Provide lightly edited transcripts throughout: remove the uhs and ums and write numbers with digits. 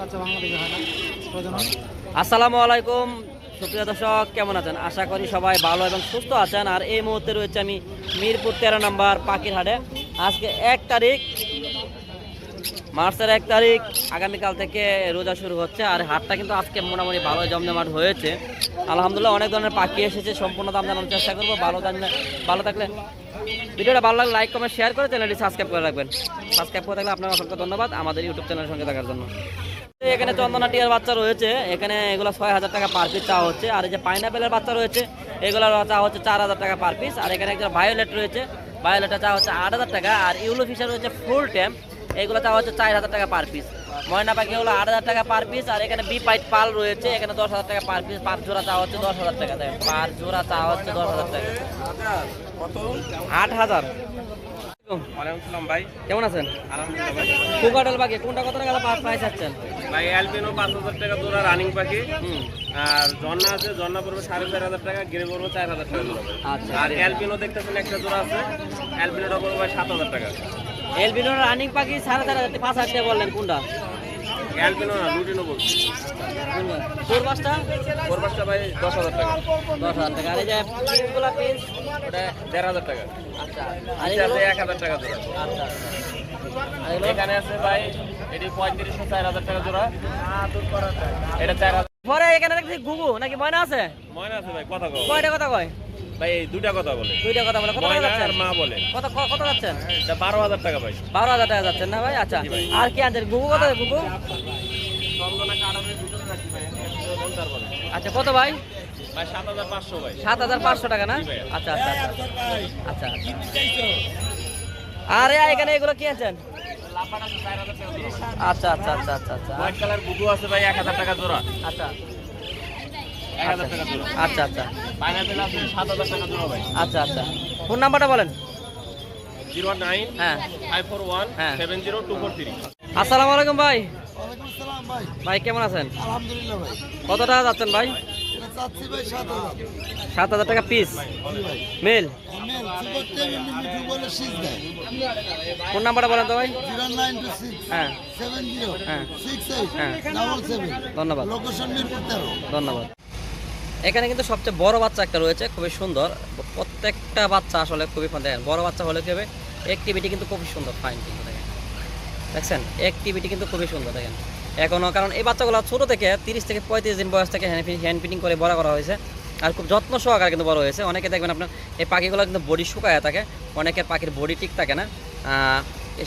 বাচ্চা বাংলাদেশে হয় না প্রজনন। আসসালামু আলাইকুম সুপ্রিয় দর্শক, কেমন আছেন? আশা করি সবাই ভালো এবং সুস্থ আছেন। আর এই মুহূর্তে রয়েছে আমি মিরপুর 13 নম্বর পাখির হাটে। আজকে 1 তারিখ, মার্চের 1 তারিখ, আগামীকাল থেকে রোজা শুরু হচ্ছে। আর হাটটা কিন্তু আজকে মোটামুটি ভালো জমজমাট হয়েছে আলহামদুলিল্লাহ। অনেক ধরনের পাখি এসেছে, সম্পূর্ণ দাম জানানোর চেষ্টা করবো। ভালো থাকলে ভিডিওটা ভালো লাগলে লাইক কমেন্ট শেয়ার করে চ্যানেলটি সাবস্ক্রাইব করে রাখবেন। সাবস্ক্রাইব করে থাকলে আপনার অসংখ্য ধন্যবাদ আমাদের ইউটিউব চ্যানেলের সঙ্গে থাকার জন্য। এখানে চন্দনা টিয়ার বাচ্চা রয়েছে, এখানে এগুলো 6000 টাকা পার পিস চাওয়া হচ্ছে। আর এই যে পাইনাপেলের বাচ্চা রয়েছে, এগুলোর চাওয়া হচ্ছে 4000 টাকা পার পিস। আর এখানে একটা ভায়োলেট রয়েছে, ভায়োলেটটা চাওয়া হচ্ছে 8000 টাকা। আর ইউলো ফিশার রয়েছে ফুল ট্যাম, এগুলো চাওয়া হচ্ছে 4000 টাকা পার পিস। ময়না পাখি হলো 8000 টাকা পার পিস। আর এখানে বি পাইট পাল রয়েছে, এখানে 10000 টাকা পার পিস। পার জোড়া চাওয়া হচ্ছে 10000 টাকা। দেখেন পার জোড়া চাওয়া হচ্ছে 10000 টাকা। 8000। ভাই কেমন আছেন? আলহামদুলিল্লাহ ভাই। কুকাটেল পাখি কোনটা কত টাকা প্রাইস আছেন? ভাই অ্যালবিনো 5000 টাকা জোড়া রানিং পাখি। আর জন্না আছে, জন্না পড়বে 4500 টাকা, গ্রে পড়বে 4000 টাকা জোড়া ভাই। আচ্ছা। আর অ্যালবিনো দেখতেছেন একটা জোড়া আছে, অ্যালবিনোটা পড়বে ভাই 7000 টাকা। এলবিনোর রানিং পাখি 4500 5000 টাকা বললেন কোনটা? অ্যালবিনো না, লুটিনো বলছি। কোরবাসটা পড়বাসটা ভাই 10000 টাকা। 10000 টাকা। আর এই যে পিসগুলা পিস ওটা 1500 টাকা। আচ্ছা। আর আর এগুলো? আছে 1000 টাকা জোড়া। আচ্ছা। আর এগুলো? এখানে আছে ভাই এটি 3500 4000 টাকা জোড়া। এটা 4000। পরে এখানে দেখছি গুগু নাকি ময়না আছে? ময়না আছে ভাই, কথা কও কয়টা কথা কয়? ভাই, এই দুইটা কথা বলে, দুইটা কথা বলে। কত টাকা ময়না যাচ্ছেন? আর মা বলে। কত যাচ্ছেন? এটা 12000 টাকা ভাই। 12000 টাকা যাচ্ছেন না ভাই? আচ্ছা। জি ভাই। আর কি আনছেন? গুগু কত? গুগু চন্দনা কাটাবে দুটোই রাখি ভাই, একটা বলে। আচ্ছা কত ভাই? ভাই 7500 ভাই। 7500 টাকা না? জি ভাই। আচ্ছা আচ্ছা আচ্ছা। আরে এখানে এগুলো কি আনছেন? লাপাটা 4000 টাকা জোড়া। আচ্ছা আচ্ছা আচ্ছা আচ্ছা আচ্ছা হোয়াইট কালার বুকু আছে ভাই 1000 টাকা জোড়া। আচ্ছা 1000 টাকা জোড়া। আচ্ছা আচ্ছা পাইনাপেল আছে 7000 টাকা জোড়া ভাই। আচ্ছা আচ্ছা। ফোন নাম্বারটা বলেন। 09 হ্যাঁ 541 হ্যাঁ। 70243। আসসালামু আলাইকুম ভাই। ওয়ালাইকুম আসসালাম ভাই। ভাই কেমন আছেন? আলহামদুলিল্লাহ ভাই। কত টাকা যাচ্ছেন ভাই? এটা চাচ্ছি ভাই 7000। 7000 টাকা পিস জি ভাই। মেল। মেল সুপার টেন মিঠু বলে শীষ দেয়। ফোন নাম্বারটা বলেন তো ভাই। 0926 হ্যাঁ 70 হ্যাঁ 68 হ্যাঁ। 77। ধন্যবাদ লোকেশন মিরপুর 13। ধন্যবাদ। এখানে কিন্তু সবচেয়ে বড় বাচ্চা একটা রয়েছে, খুবই সুন্দর। প্রত্যেকটা বাচ্চা আসলে খুবই ফান। দেখেন বড় বাচ্চা হলে কি হবে, অ্যাক্টিভিটি কিন্তু খুবই সুন্দর, ফাইন কিন্তু দেখেন। দেখছেন অ্যাক্টিভিটি কিন্তু খুবই সুন্দর দেখেন এখনও। কারণ এই বাচ্চাগুলো ছোটো থেকে 30 থেকে 35 দিন বয়স থেকে হ্যান্ড ফিটিং করে বড় করা হয়েছে। আর খুব যত্ন সহকারে কিন্তু বড় হয়েছে। অনেকে দেখবেন আপনার এই পাখিগুলো কিন্তু বডি শুকায় থাকে, অনেকের পাখির বডি ঠিক থাকে না,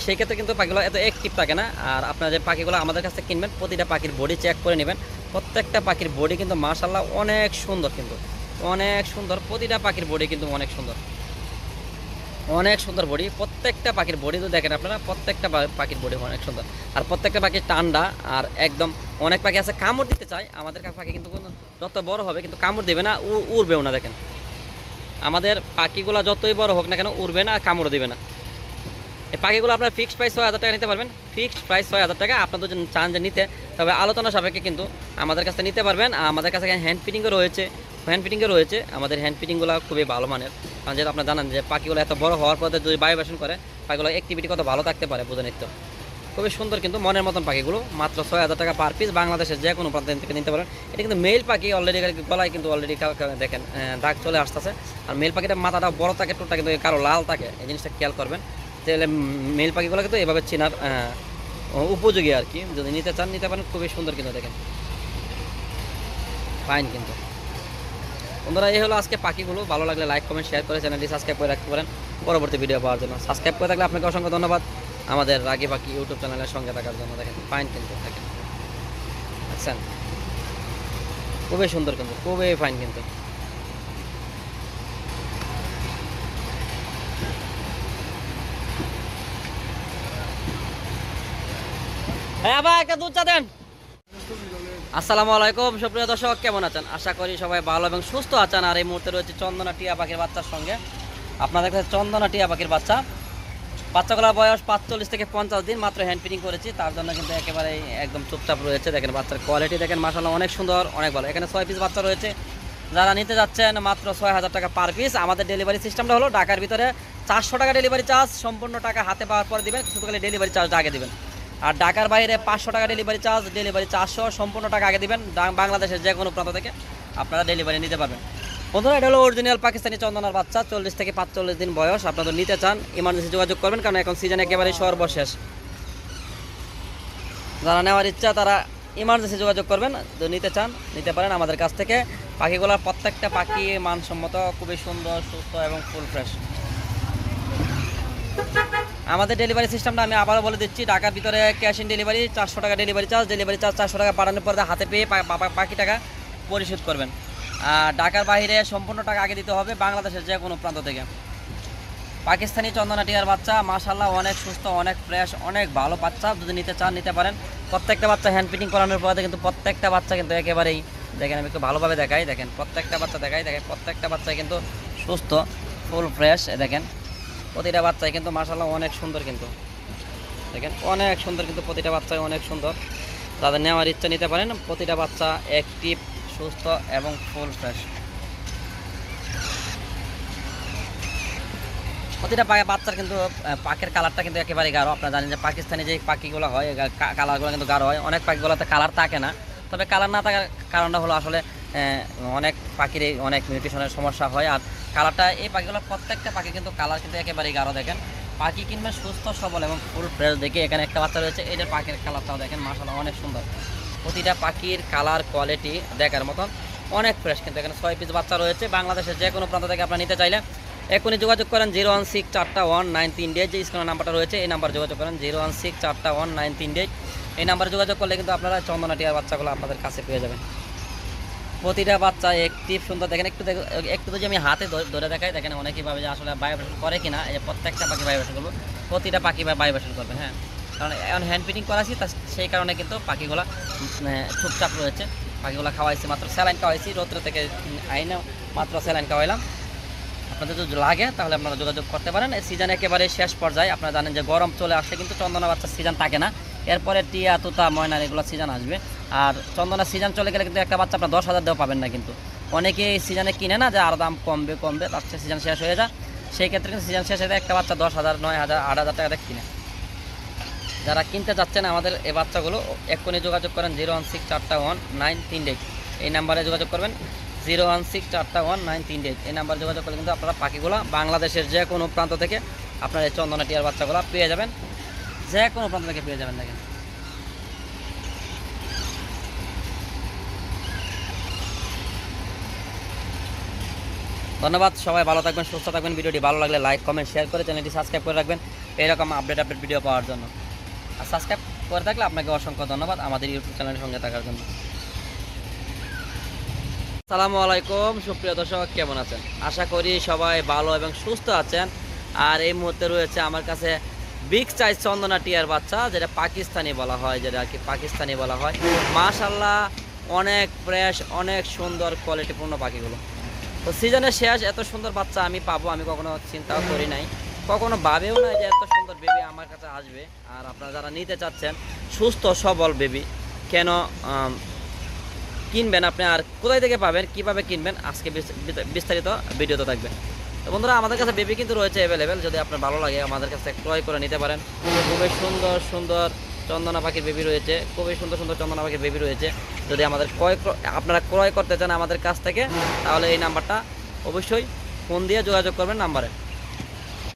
সেই ক্ষেত্রে কিন্তু পাখিগুলো এত অ্যাক্টিভ থাকে না। আর আপনারা যে পাখিগুলো আমাদের কাছ থেকে কিনবেন, প্রতিটা পাখির বডি চেক করে নেবেন। প্রত্যেকটা পাখির বডি কিন্তু মাশাআল্লাহ অনেক সুন্দর, কিন্তু অনেক সুন্দর। প্রতিটা পাখির বডি কিন্তু অনেক সুন্দর, অনেক সুন্দর বডি। প্রত্যেকটা পাখির বডি তো দেখেন আপনারা, প্রত্যেকটা পাখির বডি অনেক সুন্দর। আর প্রত্যেকটা পাখি ঠান্ডা। আর একদম অনেক পাখি আছে কামড় দিতে চায়, আমাদের পাখি কিন্তু যত বড় হবে কিন্তু কামড় দেবে না, উড়বেও না। দেখেন আমাদের পাখিগুলো যতই বড় হোক না কেন উড়বে না, কামড় দেবে না। এই পাখিগুলো আপনার ফিক্সড প্রাইস 6000 টাকা নিতে পারবেন। ফিক্সড প্রাইস 6000 টাকা। আপনার যদি চান যে নিতে, তবে আলোচনা সাপেক্ষে কিন্তু আমাদের কাছে নিতে পারবেন। আমাদের কাছে হ্যান্ড ফিটিংও রয়েছে, আমাদের হ্যান্ড ফিটিংগুলো খুবই ভালো মানের। কারণ যেহেতু আপনার জানেন যে পাখিগুলো এত বড় হওয়ার পরে যদি বায়ুবাসন করে, পাখিগুলো অ্যাক্টিভিটি কত ভালো থাকতে পারে বুঝে নিত্য। খুবই সুন্দর কিন্তু মনের মতন পাখিগুলো, মাত্র 6000 টাকা পার পিস। বাংলাদেশের যে কোনো প্রান্ত থেকে নিতে পারেন। এটা কিন্তু মেল পাখি, অলরেডি গলায় কিন্তু অলরেডি দেখেন দাগ চলে আসতেছে। আর মেল পাখিটা মাথাটা বড় থাকে, টোটটা কিন্তু কারো লাল থাকে, এই জিনিসটা খেয়াল করবেন। তাহলে মেল পাখিগুলো কিন্তু এভাবে চেনার উপযোগী আর কি। যদি নিতে চান নিতে পারেন, খুবই সুন্দর কিন্তু দেখেন, ফাইন কিন্তু। বন্ধুরা এই হলো আজকে পাখিগুলো। ভালো লাগলে লাইক কমেন্ট শেয়ার করে চ্যানেলটি সাবস্ক্রাইব করে রাখতে পারেন পরবর্তী ভিডিও পাওয়ার জন্য। সাবস্ক্রাইব করে থাকলে আপনাকে অসংখ্য ধন্যবাদ আমাদের রাগী পাখি ইউটিউব চ্যানেলের সঙ্গে থাকার জন্য। দেখেন ফাইন কিন্তু দেখেন, দেখছেন খুবই সুন্দর কিন্তু, খুবই ফাইন কিন্তু। হ্যাঁ ভাই একটা দুধ চা দেন। আসসালামু আলাইকুম সুপ্রিয় দর্শক, কেমন আছেন? আশা করি সবাই ভালো এবং সুস্থ আছেন। আর এই মুহূর্তে রয়েছে চন্দনা টিয়া পাখির বাচ্চার সঙ্গে। আপনাদের কাছে চন্দনা টিয়া পাখির বাচ্চাগুলোর বয়স 45 থেকে 50 দিন। মাত্র হ্যান্ড ফিটিং করেছি, তার জন্য কিন্তু একেবারে একদম চুপচাপ রয়েছে। দেখেন বাচ্চার কোয়ালিটি দেখেন মাশাআল্লাহ অনেক সুন্দর, অনেক ভালো। এখানে 6 পিস বাচ্চা রয়েছে। যারা নিতে যাচ্ছেন মাত্র 6000 টাকা পার পিস। আমাদের ডেলিভারি সিস্টেমটা হলো ঢাকার ভিতরে 400 টাকা ডেলিভারি চার্জ, সম্পূর্ণ টাকা হাতে পাওয়ার পর দিবেন, শুধু খালি ডেলিভারি চার্জটা আগে দিবেন। আর ঢাকার বাইরে 500 টাকা ডেলিভারি চার্জ, ডেলিভারি 400, সম্পূর্ণ টাকা আগে দিবেন। বাংলাদেশের যে কোনো প্রান্ত থেকে আপনারা ডেলিভারি নিতে পারবেন। বন্ধুরা, এটা হলো অরিজিনাল পাকিস্তানি চন্দনার বাচ্চা, 40 থেকে 45 দিন বয়স। আপনারা নিতে চান ইমার্জেন্সি যোগাযোগ করবেন, কারণ এখন সিজন একেবারেই সর্বশেষ। যারা নেওয়ার ইচ্ছা তারা ইমার্জেন্সি যোগাযোগ করবেন, যদি নিতে চান নিতে পারেন আমাদের কাছ থেকে। পাখিগুলোর প্রত্যেকটা পাখি মানসম্মত, খুবই সুন্দর, সুস্থ এবং ফুল ফ্রেশ। আমাদের ডেলিভারি সিস্টেমটা আমি আবারও বলে দিচ্ছি, ঢাকার ভিতরে ক্যাশ ইন ডেলিভারি, 400 টাকা ডেলিভারি চার্জ, ডেলিভারি চার্জ 400 টাকা পাঠানোর পরে হাতে পেয়ে বাকি টাকা পরিশোধ করবেন। আর ঢাকার বাইরে সম্পূর্ণ টাকা আগে দিতে হবে, বাংলাদেশের যে কোনো প্রান্ত থেকে। পাকিস্তানি চন্দনা টিয়ার বাচ্চা মাশাআল্লাহ অনেক সুস্থ, অনেক ফ্রেশ, অনেক ভালো বাচ্চা। যদি নিতে চান নিতে পারেন। প্রত্যেকটা বাচ্চা হ্যান্ড ফিটিং করানোর পরে কিন্তু প্রত্যেকটা বাচ্চা কিন্তু একেবারেই দেখেন, আমি একটু ভালোভাবে দেখাই, দেখেন প্রত্যেকটা বাচ্চা দেখেন প্রত্যেকটা বাচ্চাই কিন্তু সুস্থ, ফুল ফ্রেশ। দেখেন প্রতিটা বাচ্চাই কিন্তু মাশাআল্লাহ অনেক সুন্দর, কিন্তু দেখেন অনেক সুন্দর, কিন্তু প্রতিটা বাচ্চাই অনেক সুন্দর। যাদের নেওয়ার ইচ্ছা নিতে পারেন। প্রতিটা বাচ্চা অ্যাক্টিভ, সুস্থ এবং ফুল ফ্রেশ। প্রতিটা বাচ্চার কিন্তু পাখির কালারটা কিন্তু একেবারে গাঢ়। আপনারা জানেন যে পাকিস্তানি যে পাখিগুলো হয় কালারগুলো কিন্তু গাঢ় হয়, অনেক পাখিগুলোতে কালার থাকে না। তবে কালার না থাকার কারণটা হলো আসলে অনেক পাখির অনেক মিউটেশনের সমস্যা হয়। আর কালারটা এই পাখিগুলোর প্রত্যেকটা পাখি কিন্তু কালার কিন্তু একেবারেই গাঢ়। দেখেন পাখি কিনবেন সুস্থ সবল এবং ফুল ফ্রেশ দেখে। এখানে একটা বাচ্চা রয়েছে, এদের পাখির কালারটাও দেখেন মাশাআল্লাহ অনেক সুন্দর। প্রতিটা পাখির কালার কোয়ালিটি দেখার মতন, অনেক ফ্রেশ। কিন্তু এখানে 6 পিস বাচ্চা রয়েছে। বাংলাদেশের যে কোনো প্রান্ত থেকে আপনারা নিতে চাইলে এখনই যোগাযোগ করেন 016419338, যে স্ক্রিনের নাম্বারটা রয়েছে এই নাম্বার যোগাযোগ করেন 016419338। এই নাম্বারে যোগাযোগ করলে কিন্তু আপনারা চন্দনা টিয়ার বাচ্চাগুলো আপনাদের কাছে পেয়ে যাবেন। প্রতিটা বাচ্চা অ্যাক্টিভ, সুন্দর। দেখেন একটু যদি আমি হাতে ধরে দেখাই, দেখেন অনেকেই ভাবে যে আসলে ভাইব্রেশন করে কিনা। এই যে প্রত্যেকটা পাখি ভাইব্রেশন করবো, প্রতিটা পাখি ভাইব্রেশন করবে। হ্যাঁ, কারণ এখন হ্যান্ড ফিটিং করাছি, সেই কারণে কিন্তু পাখিগুলো চুপচাপ রয়েছে। পাখিগুলো খাওয়াইছি, মাত্র স্যালাইন খাওয়াইছি, রৌদ্র থেকে আইনা মাত্র স্যালাইন খাওয়াইলাম। আপনাদের যদি লাগে তাহলে আপনারা যোগাযোগ করতে পারেন। এই সিজন একেবারে শেষ পর্যায়ে। আপনারা জানেন যে গরম চলে আসলে কিন্তু চন্দনা বাচ্চার সিজন থাকে না। এরপরে টিয়া, তুতা, ময়নার এগুলো সিজন আসবে। আর চন্দনা সিজন চলে গেলে কিন্তু একটা বাচ্চা আপনার 10,000 দেওয়া পাবেন না। কিন্তু অনেকে এই সিজনে কিনে না, যে আরও দাম কমবে বাচ্চা সিজন শেষ হয়ে যায়। সেই ক্ষেত্রে কিন্তু সিজন শেষ হয়ে একটা বাচ্চা 10,000, 9,000, 8,000 টাকা কিনে। যারা কিনতে যাচ্ছেন আমাদের এই বাচ্চাগুলো এক্ষুনি যোগাযোগ করেন 016419338। এই নাম্বারে যোগাযোগ করবেন 016419338। এই নাম্বার যোগাযোগ করলে কিন্তু আপনারা পাখিগুলো বাংলাদেশের যে কোনো প্রান্ত থেকে আপনার এই চন্দনা টিয়ার বাচ্চাগুলো পেয়ে যাবেন, যে কোনো প্রান্ত থেকে পেয়ে যাবেন। দেখেন ধন্যবাদ, সবাই ভালো থাকবেন, সুস্থ থাকবেন। ভিডিওটি ভালো লাগলে লাইক, কমেন্ট, শেয়ার করে চ্যানেলটি সাবস্ক্রাইব করে রাখবেন এরকম আপডেট ভিডিও পাওয়ার জন্য। আর সাবস্ক্রাইব করে থাকলে আপনাকে অসংখ্য ধন্যবাদ আমাদের ইউটিউব চ্যানেলের সঙ্গে থাকার জন্য। আসসালামু আলাইকুম সুপ্রিয় দর্শক, কেমন আছেন? আশা করি সবাই ভালো এবং সুস্থ আছেন। আর এই মুহূর্তে রয়েছে আমার কাছে বিগ সাইজ চন্দনা টিয়ার বাচ্চা, যেটা পাকিস্তানি বলা হয়, যেটা আর কি পাকিস্তানি বলা হয়। মাশাআল্লাহ অনেক ফ্রেশ, অনেক সুন্দর কোয়ালিটিপূর্ণ পাখিগুলো। তো সিজনের শেষ, এত সুন্দর বাচ্চা আমি পাবো আমি কখনো চিন্তাও করি নাই, কখনো ভাবেও না যে এত সুন্দর বেবি আমার কাছে আসবে। আর আপনারা যারা নিতে চাচ্ছেন সুস্থ সবল বেবি, কেন কিনবেন আপনি আর কোথায় থেকে পাবেন, কিভাবে কিনবেন, আজকে বিস্তারিত ভিডিওতে থাকবে। তো বন্ধুরা, আমাদের কাছে বেবি কিন্তু রয়েছে অ্যাভেলেবেল। যদি আপনার ভালো লাগে আমাদের কাছে ক্রয় করে নিতে পারেন। খুবই সুন্দর সুন্দর চন্দনা পাখির বেবি রয়েছে, খুবই সুন্দর সুন্দর চন্দনা পাখির বেবি রয়েছে। যদি আমাদের আপনারা ক্রয় করতে চান আমাদের কাছ থেকে, তাহলে এই নাম্বারটা অবশ্যই ফোন দিয়ে যোগাযোগ করবেন নাম্বারে।